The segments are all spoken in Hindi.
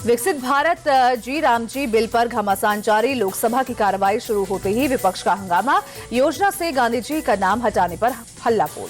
विकसित भारत जी राम जी बिल पर घमासान जारी। लोकसभा की कार्रवाई शुरू होते ही विपक्ष का हंगामा। योजना से गांधी जी का नाम हटाने पर हल्लाबोल।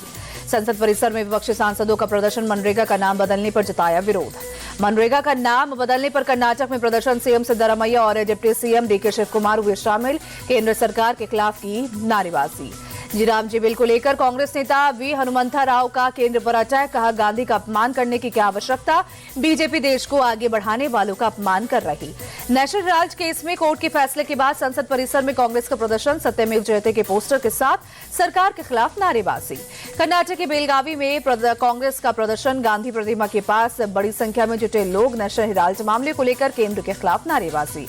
संसद परिसर में विपक्षी सांसदों का प्रदर्शन। मनरेगा का नाम बदलने पर जताया विरोध। मनरेगा का नाम बदलने पर कर्नाटक में प्रदर्शन। सीएम सिद्धरामैया और deputy CM DK Shivakumar हुए शामिल। केंद्र सरकार के खिलाफ की नारेबाजी। जी राम जी बिल को लेकर कांग्रेस नेता वी हनुमंथा राव का केंद्र पर अटैक। कहा, गांधी का अपमान करने की क्या आवश्यकता। बीजेपी देश को आगे बढ़ाने वालों का अपमान कर रही। नेशनल हेराल्ड केस में कोर्ट के फैसले के बाद संसद परिसर में कांग्रेस का प्रदर्शन। सत्यमेव जयते के पोस्टर के साथ सरकार के खिलाफ नारेबाजी। कर्नाटक के बेलगावी में कांग्रेस का प्रदर्शन। गांधी प्रतिमा के पास बड़ी संख्या में जुटे लोग। नेशनल हेराल्ड मामले को लेकर केंद्र के खिलाफ नारेबाजी।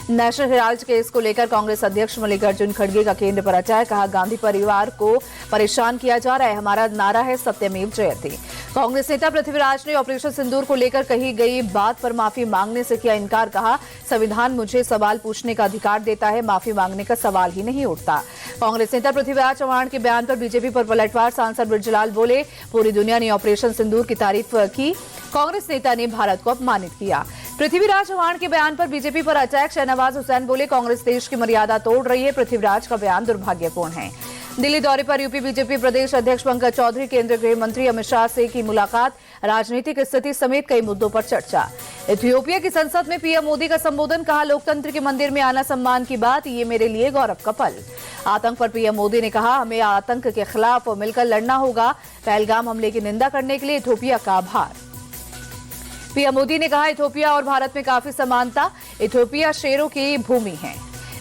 नेशनल हेराल्ड केस को लेकर कांग्रेस अध्यक्ष मल्लिकार्जुन खड़गे का केंद्र पर अटैक। कहा, गांधी परिवार को परेशान किया जा रहा है। हमारा नारा है सत्यमेव जयते। कांग्रेस नेता पृथ्वीराज ने ऑपरेशन सिंदूर को लेकर कही गई बात पर माफी मांगने से किया इनकार। कहा, संविधान मुझे सवाल पूछने का अधिकार देता है, माफी मांगने का सवाल ही नहीं उठता। कांग्रेस नेता पृथ्वीराज चौहान के बयान पर बीजेपी पर पलटवार। सांसद ब्रजलाल बोले, पूरी दुनिया ने ऑपरेशन सिंदूर की तारीफ की, कांग्रेस नेता ने भारत को अपमानित किया। पृथ्वीराज चौहान के बयान पर बीजेपी पर अटैक। शहनवाज हुसैन बोले, कांग्रेस देश की मर्यादा तोड़ रही है। पृथ्वीराज का बयान दुर्भाग्यपूर्ण है। दिल्ली दौरे पर यूपी बीजेपी प्रदेश अध्यक्ष पंकज चौधरी, केंद्रीय गृह मंत्री अमित शाह से की मुलाकात। राजनीतिक स्थिति समेत कई मुद्दों पर चर्चा। इथियोपिया की संसद में पीएम मोदी का संबोधन। कहा, लोकतंत्र के मंदिर में आना सम्मान की बात, ये मेरे लिए गौरव का पल। आतंक पर पीएम मोदी ने कहा, हमें आतंक के खिलाफ मिलकर लड़ना होगा। पहलगाम हमले की निंदा करने के लिए इथियोपिया का आभार। पीएम मोदी ने कहा, इथियोपिया और भारत में काफी समानता, इथियोपिया शेरों की भूमि है।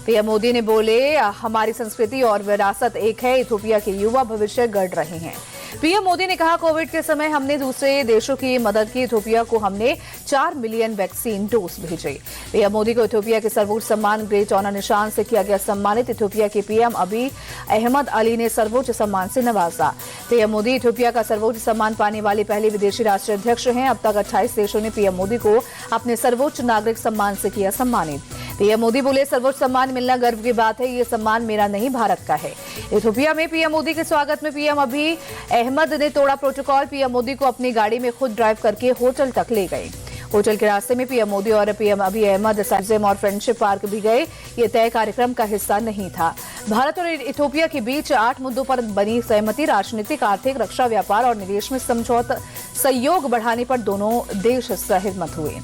पीएम मोदी ने बोले, हमारी संस्कृति और विरासत एक है। इथियोपिया के युवा भविष्य गढ़ रहे हैं। पीएम मोदी ने कहा, कोविड के समय हमने दूसरे देशों की मदद की। इथियोपिया को हमने 4 मिलियन वैक्सीन डोज भेजे। पीएम मोदी को इथियोपिया के सर्वोच्च सम्मान ग्रेट ऑनर निशान से किया गया सम्मानित। इथियोपिया के पीएम अबी अहमद अली ने सर्वोच्च सम्मान से नवाजा। पीएम मोदी इथियोपिया का सर्वोच्च सम्मान पाने वाले पहले विदेशी राष्ट्राध्यक्ष हैं। अब तक 28 देशों ने पीएम मोदी को अपने सर्वोच्च नागरिक सम्मान से किया सम्मानित। पीएम मोदी बोले, सर्वोच्च सम्मान मिलना गर्व की बात है। ये सम्मान मेरा नहीं, भारत का है। इथियोपिया में पीएम मोदी के स्वागत में पीएम अबी अहमद ने तोड़ा प्रोटोकॉल। पीएम मोदी को अपनी गाड़ी में खुद ड्राइव करके होटल तक ले गए। होटल के रास्ते में पीएम मोदी और पीएम अबी अहमद म्यूजियम और फ्रेंडशिप पार्क भी गए। ये तय कार्यक्रम का हिस्सा नहीं था। भारत और इथियोपिया के बीच 8 मुद्दों पर बनी सहमति। राजनीतिक, आर्थिक, रक्षा, व्यापार और निवेश में समझौता सहयोग बढ़ाने पर दोनों देश सहमत हुए।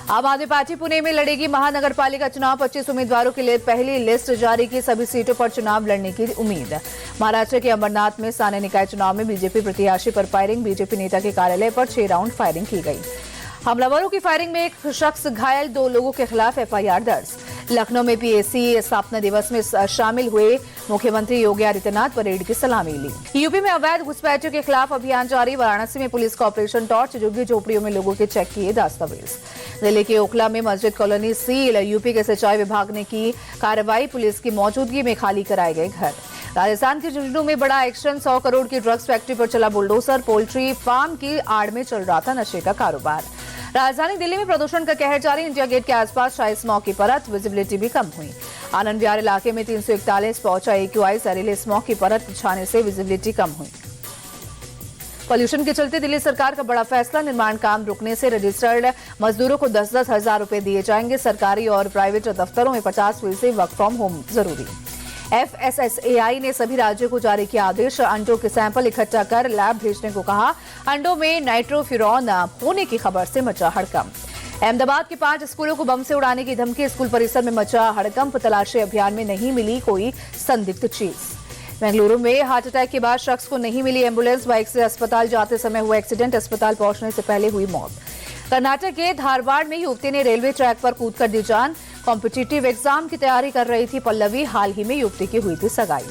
आम आदमी पार्टी पुणे में लड़ेगी महानगरपालिका चुनाव। 25 उम्मीदवारों के लिए पहली लिस्ट जारी की। सभी सीटों पर चुनाव लड़ने की उम्मीद। महाराष्ट्र के अंबरनाथ में स्थानीय निकाय चुनाव में बीजेपी प्रत्याशी पर फायरिंग। बीजेपी नेता के कार्यालय पर 6 राउंड फायरिंग की गई। हमलावरों की फायरिंग में एक शख्स घायल, 2 लोगों के खिलाफ एफआईआर दर्ज। लखनऊ में पीएसी स्थापना दिवस में शामिल हुए मुख्यमंत्री योगी आदित्यनाथ परेड की सलामी ली। यूपी में अवैध घुसपैठियों के खिलाफ अभियान जारी। वाराणसी में पुलिस का ऑपरेशन टॉर्च। झुग्गी झोपड़ियों में लोगों के चेक किए दस्तावेज। दिल्ली के ओखला में मस्जिद कॉलोनी सील। यूपी के सिंचाई विभाग ने की कार्रवाई। पुलिस की मौजूदगी में खाली कराए गए घर। राजस्थान के झुंझुनू में बड़ा एक्शन। 100 करोड़ की ड्रग्स फैक्ट्री पर चला बुलडोजर। पोल्ट्री फार्म की आड़ में चल रहा था नशे का कारोबार। राजधानी दिल्ली में प्रदूषण का कहर जारी। इंडिया गेट के आसपास शाही स्मॉग की परत। विजिबिलिटी भी कम हुई। आनंद विहार इलाके में 341 पहुंचा AQI। जहरीले स्मॉग की परत छाने से विजिबिलिटी कम हुई। पॉल्यूशन के चलते दिल्ली सरकार का बड़ा फैसला। निर्माण काम रुकने से रजिस्टर्ड मजदूरों को 10-10 हजार रुपए दिए जाएंगे। सरकारी और प्राइवेट दफ्तरों में 50% वर्क फ्रॉम होम जरूरी। FSSAI ने सभी राज्यों को जारी किया आदेश। अंडों के सैंपल इकट्ठा कर लैब भेजने को कहा। अंडों में नाइट्रोफ्यूरॉन होने की खबर से मचा हड़कंप। अहमदाबाद के 5 स्कूलों को बम से उड़ाने की धमकी। स्कूल परिसर में मचा हड़कंप। तलाशी अभियान में नहीं मिली कोई संदिग्ध चीज। बेंगलुरु में हार्ट अटैक के बाद शख्स को नहीं मिली एम्बुलेंस। बाइक से अस्पताल जाते समय हुआ एक्सीडेंट। अस्पताल पहुंचने से पहले हुई मौत। कर्नाटक के धारवाड़ में युवती ने रेलवे ट्रैक पर कूदकर दी जान। कॉम्पिटिटिव एग्जाम की तैयारी कर रही थी पल्लवी। हाल ही में युवती की हुई थी सगाई।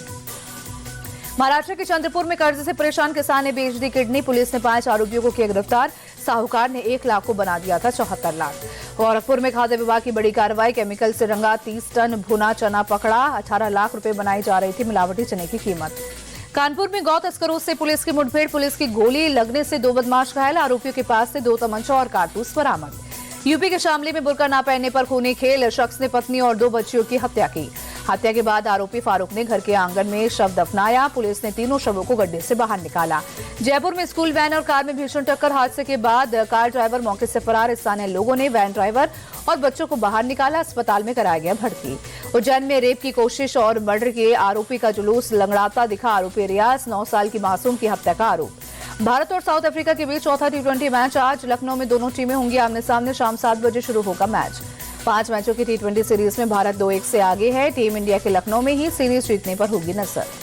महाराष्ट्र के चंद्रपुर में कर्ज से परेशान किसान ने बेच दी किडनी। पुलिस ने 5 आरोपियों को किया गिरफ्तार। साहूकार ने 1 लाख को बना दिया था 74 लाख। गोरखपुर में खाद्य विभाग की बड़ी कार्रवाई। केमिकल से रंगा 30 टन भुना चना पकड़ा। 18 लाख रुपए बनाई जा रही थी मिलावटी चने की कीमत। कानपुर में गौ तस्करों से पुलिस की मुठभेड़। पुलिस की गोली लगने से 2 बदमाश घायल। आरोपियों के पास से 2 तमंचा और कारतूस बरामद। यूपी के शामली में बुर्का ना पहनने पर खूनी खेल। शख्स ने पत्नी और 2 बच्चियों की हत्या की। हत्या के बाद आरोपी फारूक ने घर के आंगन में शव दफनाया। पुलिस ने तीनों शवों को गड्ढे से बाहर निकाला। जयपुर में स्कूल वैन और कार में भीषण टक्कर। हादसे के बाद कार ड्राइवर मौके से फरार। स्थानीय लोगों ने वैन ड्राइवर और बच्चों को बाहर निकाला। अस्पताल में कराया गया भर्ती। उज्जैन में रेप की कोशिश और मर्डर के आरोपी का जुलूस लंगड़ाता दिखा। आरोपी रियाज 9 साल की मासूम की हत्या का आरोप। भारत और साउथ अफ्रीका के बीच चौथा टी20 मैच आज लखनऊ में दोनों टीमें होंगी आमने सामने। शाम 7 बजे शुरू होगा मैच। 5 मैचों की टी20 सीरीज में भारत 2-1 से आगे है। टीम इंडिया के लखनऊ में ही सीरीज जीतने पर होगी नजर।